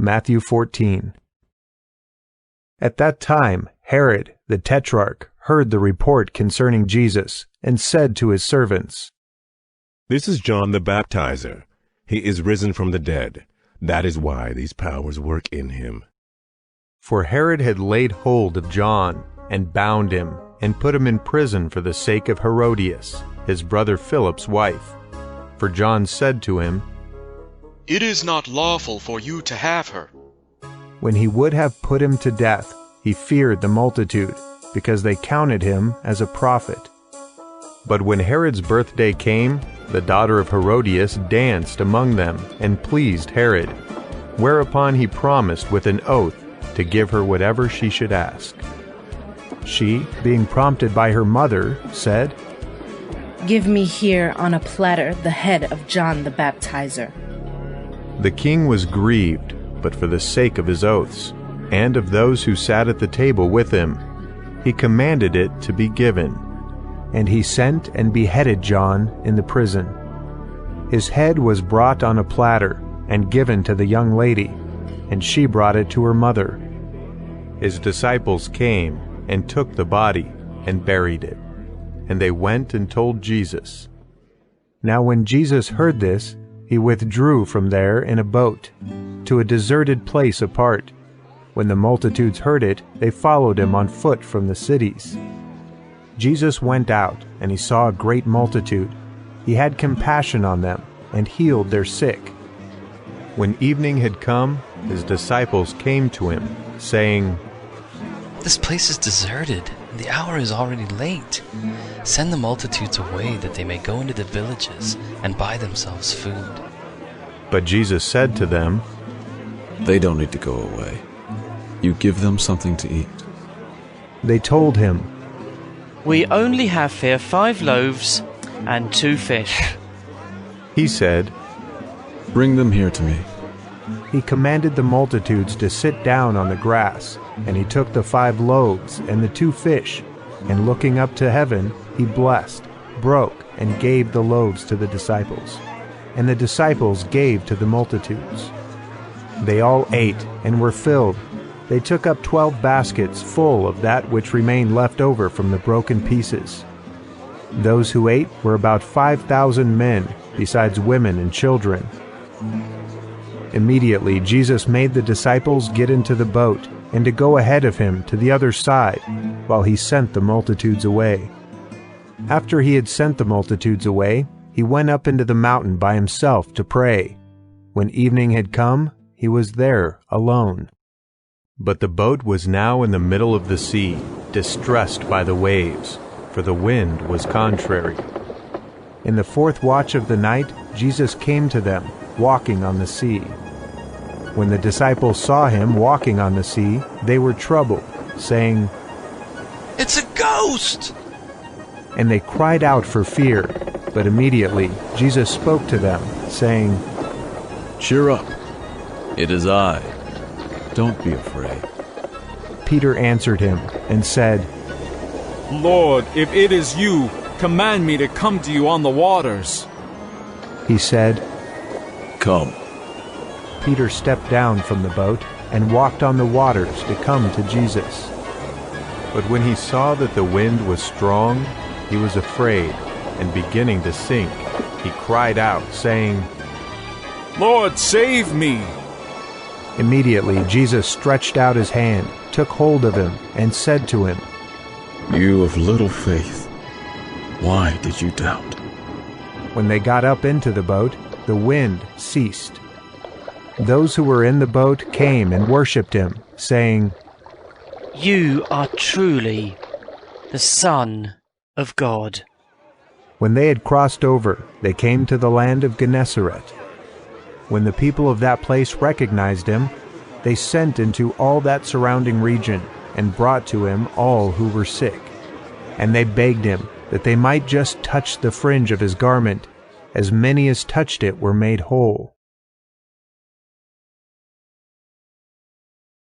Matthew 14. At that time, Herod, the Tetrarch, heard the report concerning Jesus, and said to his servants, "This is John the Baptizer. He is risen from the dead. That is why these powers work in him." For Herod had laid hold of John, and bound him, and put him in prison for the sake of Herodias, his brother Philip's wife. For John said to him, "It is not lawful for you to have her." When he would have put him to death, he feared the multitude, because they counted him as a prophet. But when Herod's birthday came, the daughter of Herodias danced among them and pleased Herod, whereupon he promised with an oath to give her whatever she should ask. She, being prompted by her mother, said, "Give me here on a platter the head of John the Baptizer." The king was grieved, but for the sake of his oaths, and of those who sat at the table with him, he commanded it to be given. And he sent and beheaded John in the prison. His head was brought on a platter and given to the young lady, and she brought it to her mother. His disciples came and took the body and buried it, and they went and told Jesus. Now when Jesus heard this, he withdrew from there in a boat, to a deserted place apart. When the multitudes heard it, they followed him on foot from the cities. Jesus went out, and he saw a great multitude. He had compassion on them, and healed their sick. When evening had come, his disciples came to him, saying, "This place is deserted, and the hour is already late. Send the multitudes away that they may go into the villages and buy themselves food." But Jesus said to them, "They don't need to go away. You give them something to eat." They told him, "We only have here 5 loaves and 2 fish. He said, "Bring them here to me." He commanded the multitudes to sit down on the grass, and he took the 5 loaves and the 2 fish, and looking up to heaven, he blessed, broke, and gave the loaves to the disciples, and the disciples gave to the multitudes. They all ate and were filled. They took up 12 baskets full of that which remained left over from the broken pieces. Those who ate were about 5,000 men, besides women and children. Immediately Jesus made the disciples get into the boat, and to go ahead of him to the other side, while he sent the multitudes away. After he had sent the multitudes away, he went up into the mountain by himself to pray. When evening had come, he was there alone. But the boat was now in the middle of the sea, distressed by the waves, for the wind was contrary. In the 4th watch of the night, Jesus came to them, walking on the sea. When the disciples saw him walking on the sea, they were troubled, saying, "It's a ghost!" And they cried out for fear. But immediately Jesus spoke to them, saying, "Cheer up. It is I. Don't be afraid." Peter answered him and said, "Lord, if it is you, command me to come to you on the waters." He said, "Come." Peter stepped down from the boat and walked on the waters to come to Jesus. But when he saw that the wind was strong, he was afraid, and beginning to sink, he cried out, saying, "Lord, save me!" Immediately Jesus stretched out his hand, took hold of him, and said to him, "You of little faith, why did you doubt?" When they got up into the boat, the wind ceased. Those who were in the boat came and worshipped him, saying, You are truly the Son of God." When they had crossed over, they came to the land of Gennesaret. When the people of that place recognized him, they sent into all that surrounding region and brought to him all who were sick. And they begged him that they might just touch the fringe of his garment. As many as touched it were made whole.